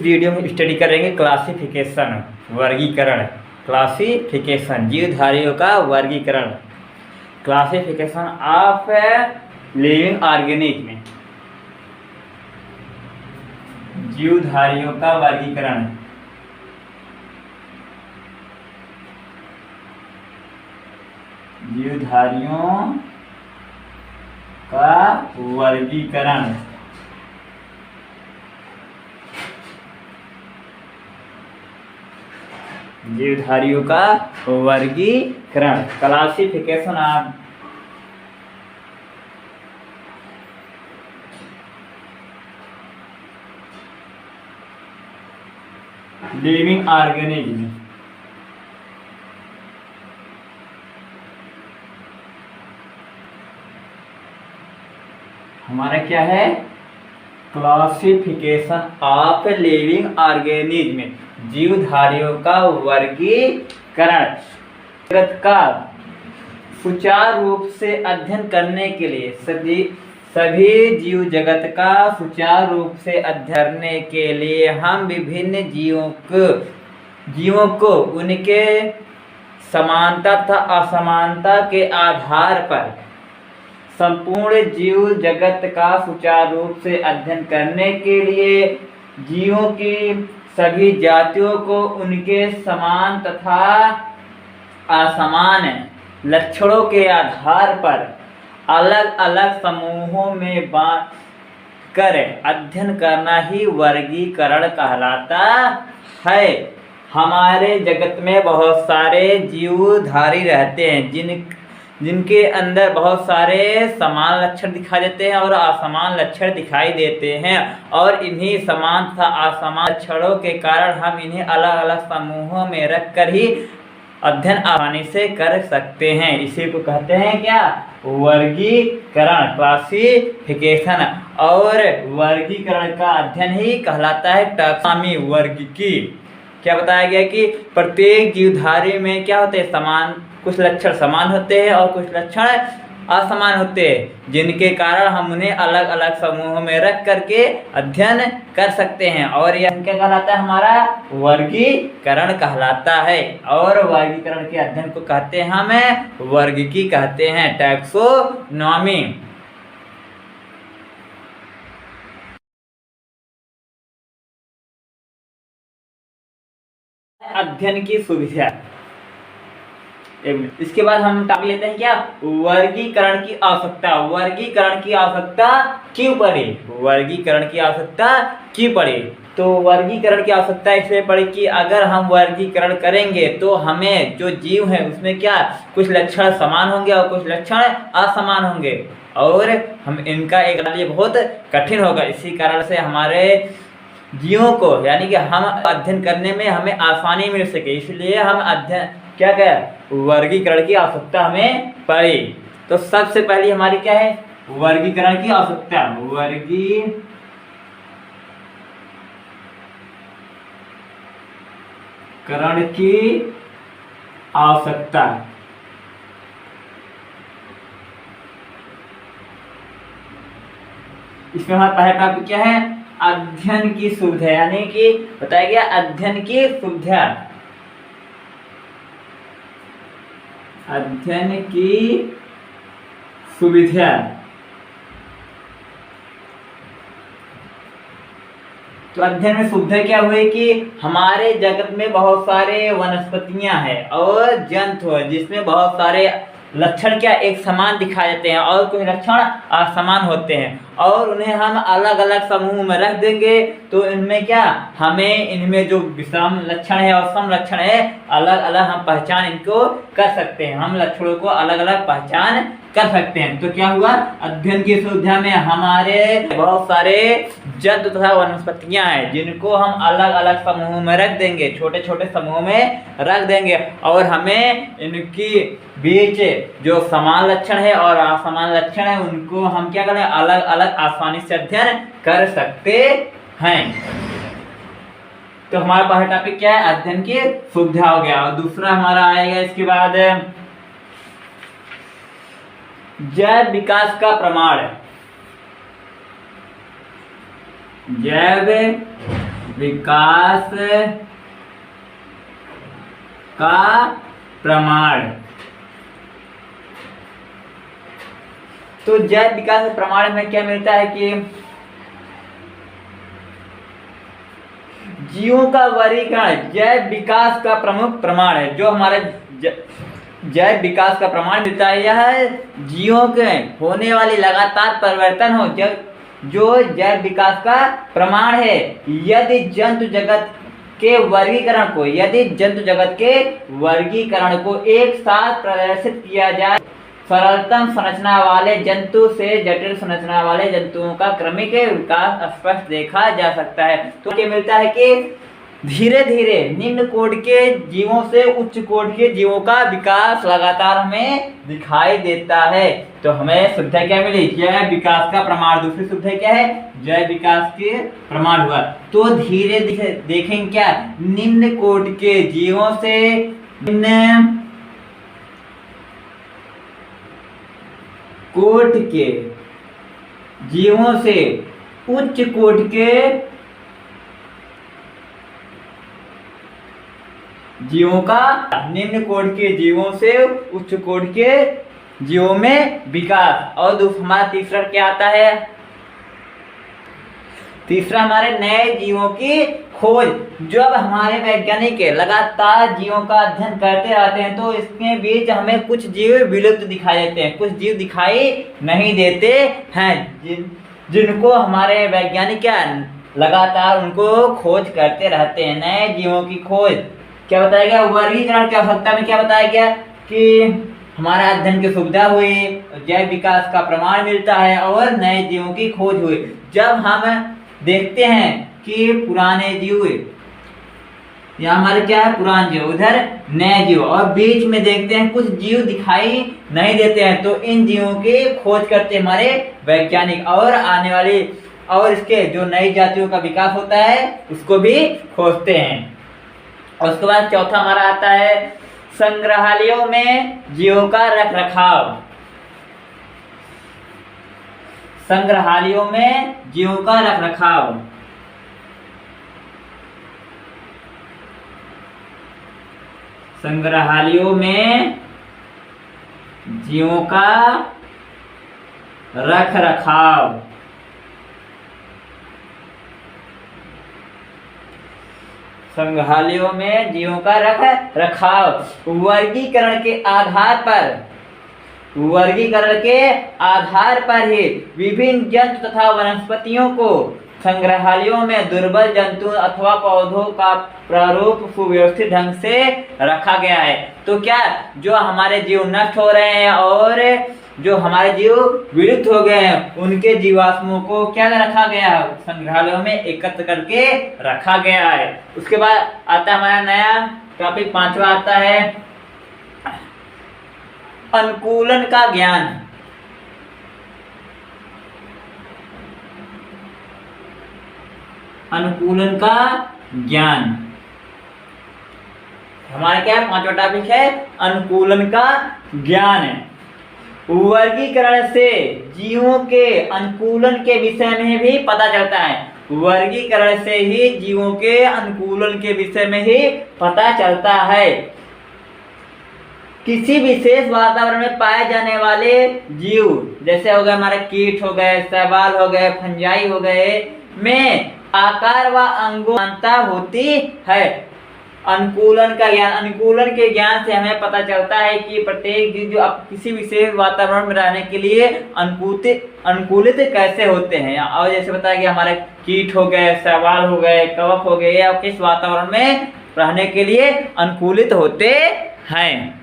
Video में study करेंगे classification, वर्गीकरण। क्लासिफिकेशन, जीवधारियों का वर्गीकरण। क्लासिफिकेशन ऑफ लिविंग ऑर्गेनिज्म, जीवधारियों का वर्गीकरण। जीवधारियों का वर्गीकरण। जीवधारियों का वर्गीकरण, क्लासिफिकेशन ऑफ लिविंग ऑर्गेनिज्म। हमारा क्या है? क्लासिफिकेशन ऑफ लिविंग ऑर्गेनिज्म, जीवधारियों का वर्गीकरण। जगत का सुचारू रूप से अध्ययन करने के लिए सभी जीव जगत का सुचारू रूप से अध्ययन करने के लिए हम विभिन्न जीवों को उनके समानता तथा असमानता के आधार पर संपूर्ण जीव जगत का सुचारू रूप से अध्ययन करने के लिए जीवों की सभी जातियों को उनके समान तथा असमान लक्षणों के आधार पर अलग अलग समूहों में बांट कर अध्ययन करना ही वर्गीकरण कहलाता है। हमारे जगत में बहुत सारे जीवधारी रहते हैं जिनके अंदर बहुत सारे समान लक्षण दिखाई देते हैं और असमान लक्षण दिखाई देते हैं, और इन्हीं समान तथा असमान लक्षणों के कारण हम इन्हें अलग अलग समूहों में रखकर ही अध्ययन आसानी से कर सकते हैं। इसी को कहते हैं क्या? वर्गीकरण, क्लासिफिकेशन। और वर्गीकरण का अध्ययन ही कहलाता है टैक्सोनॉमी, वर्गीकी। क्या बताया गया कि प्रत्येक जीवधारी में क्या होते हैं? समान, कुछ लक्षण समान होते हैं और कुछ लक्षण असमान होते हैं, जिनके कारण हम उन्हें अलग अलग समूहों में रख करके अध्ययन कर सकते हैं, और यह क्या कहलाता है? हमारा वर्गीकरण कहलाता है। और वर्गीकरण के अध्ययन को कहते हैं हम वर्गीकी कहते हैं, टैक्सोनॉमी। अध्ययन की सुविधा। इसके बाद हम टॉपिक लेते हैं क्या? वर्गीकरण की आवश्यकता। वर्गीकरण की आवश्यकता क्यों पड़ी? वर्गीकरण की आवश्यकता क्यों पड़ी? तो वर्गीकरण की आवश्यकता इसलिए पड़ी कि अगर हम वर्गीकरण करेंगे तो हमें जो जीव है उसमें क्या कुछ लक्षण समान होंगे और कुछ लक्षण असमान होंगे, और हम इनका एक लिए बहुत कठिन होगा। इसी कारण से हमारे जीवों को यानी कि हम अध्ययन करने में हमें आसानी मिल सके, इसलिए हम अध्ययन क्या वर्गीकरण की आवश्यकता हमें पड़ी। तो सबसे पहली हमारी क्या है? वर्गीकरण की आवश्यकता। वर्गीकरण की आवश्यकता। इसमें हमारा पहला टॉपिक क्या है? अध्ययन की सुविधा, यानी कि बताया गया अध्ययन की सुविधा। अध्ययन की सुविधा। तो अध्ययन में सुविधा क्या हुई कि हमारे जगत में बहुत सारे वनस्पतियां हैं और जंतु हैं जिसमें बहुत सारे लक्षण क्या एक समान दिखाई देते हैं और कुछ लक्षण असमान होते हैं, और उन्हें हम अलग अलग समूह में रख देंगे तो इनमें क्या हमें इनमें जो विषम लक्षण है और सम लक्षण है अलग अलग हम पहचान इनको कर सकते हैं। हम लक्षणों को अलग अलग पहचान कर सकते हैं। तो क्या हुआ? अध्ययन की सुविधा में हमारे बहुत सारे जंतु तथा वनस्पतियां हैं जिनको हम अलग अलग समूहों में रख देंगे, छोटे छोटे समूहों में रख देंगे, और हमें इनकी बीच जो समान लक्षण है और असमान लक्षण है उनको हम क्या करें अलग अलग आसानी से अध्ययन कर सकते हैं। तो हमारा पहला टॉपिक क्या है? अध्ययन की सुविधा हो गया। और दूसरा हमारा आएगा इसके बाद जैव विकास का प्रमाण। जैव विकास का प्रमाण। तो जैव विकास के प्रमाण में क्या मिलता है कि जीवों का वर्गीकरण जैव विकास का प्रमुख प्रमाण है। जो हमारे जैव विकास का प्रमाण मिलता है, यह जीवों के होने वाली लगातार परिवर्तन हो जो जैव विकास का प्रमाण है। यदि जंतु जगत के वर्गीकरण को एक साथ प्रदर्शित किया जाए, सरलतम संरचना वाले जंतु से जटिल संरचना वाले जंतुओं का क्रमिक विकास स्पष्ट देखा जा सकता है। तो ये मिलता है कि धीरे धीरे निम्न कोटि के जीवों से उच्च कोटि के जीवों का विकास लगातार हमें दिखाई देता है। तो हमें सुविधा क्या मिली? जैव विकास का प्रमाण। दूसरी सुविधा क्या है? जैव विकास के प्रमाण हुआ। तो धीरे धीरे देखेंगे क्या, निम्न कोटि के जीवों से निम्न कोटि के जीवों से उच्च कोटि के जीवों का, निम्न कोटि के जीवों से उच्च कोटि के जीवों में विकास। और हमारा तीसरा क्या आता है? तीसरा हमारे नए जीवों की खोज। जब हमारे वैज्ञानिक लगातार जीवों का अध्ययन करते रहते हैं तो इसके बीच हमें कुछ जीव विलुप्त दिखाई देते हैं, कुछ जीव दिखाई नहीं देते हैं, जिनको हमारे वैज्ञानिक क्या लगातार उनको खोज करते रहते हैं। नए जीवों की खोज क्या बताया गया? वर्गीकरण की आवश्यकता में क्या बताया गया कि हमारा अध्ययन की सुविधा हुई, जैव विकास का प्रमाण मिलता है और नए जीवों की खोज हुई। जब हम देखते हैं कि पुराने जीव, यहाँ हमारे क्या है? पुराने जीव, उधर नए जीव, और बीच में देखते हैं कुछ जीव दिखाई नहीं देते हैं, तो इन जीवों की खोज करते हमारे वैज्ञानिक और आने वाली और इसके जो नई जातियों का विकास होता है उसको भी खोजते हैं। और उसके बाद चौथा हमारा आता है संग्रहालयों में जीवों का रख रखाव। संग्रहालयों में जीवों का रख रखाव। संग्रहालयों में जीवों का रख रखाव। संग्रहालयों में जीवों का रख रखाव। वर्गीकरण के आधार पर ही विभिन्न जंतु तथा वनस्पतियों को संग्रहालयों में दुर्बल जंतु अथवा पौधों का प्रारूप सुव्यवस्थित ढंग से रखा गया है। तो क्या जो हमारे जीव नष्ट हो रहे हैं और जो हमारे जीव विलुप्त हो गए हैं उनके जीवाश्मों को क्या रखा गया है? संग्रहालयों में एकत्र करके रखा गया है। उसके बाद आता है हमारा नया टॉपिक, पांचवा आता है अनुकूलन का ज्ञान। अनुकूलन का ज्ञान हमारा क्या है? पांचवा टॉपिक है अनुकूलन का ज्ञान। वर्गीकरण से जीवों के अनुकूलन के विषय में भी पता चलता है। वर्गीकरण से ही जीवों के अनुकूलन के विषय में ही पता चलता है। किसी विशेष वातावरण में पाए जाने वाले जीव, जैसे हो गए हमारे कीट हो गए, शैवाल हो गए, फंजाई हो गए, में आकार व अंगों समानता होती है। अनुकूलन का ज्ञान, अनुकूलन के ज्ञान से हमें पता चलता है कि प्रत्येक जीव जो अब किसी विशेष वातावरण में रहने के लिए अनुकूलित कैसे होते हैं। और जैसे बताया कि हमारे कीट हो गए, शैवाल हो गए, कवक हो गए, या किस वातावरण में रहने के लिए अनुकूलित होते हैं।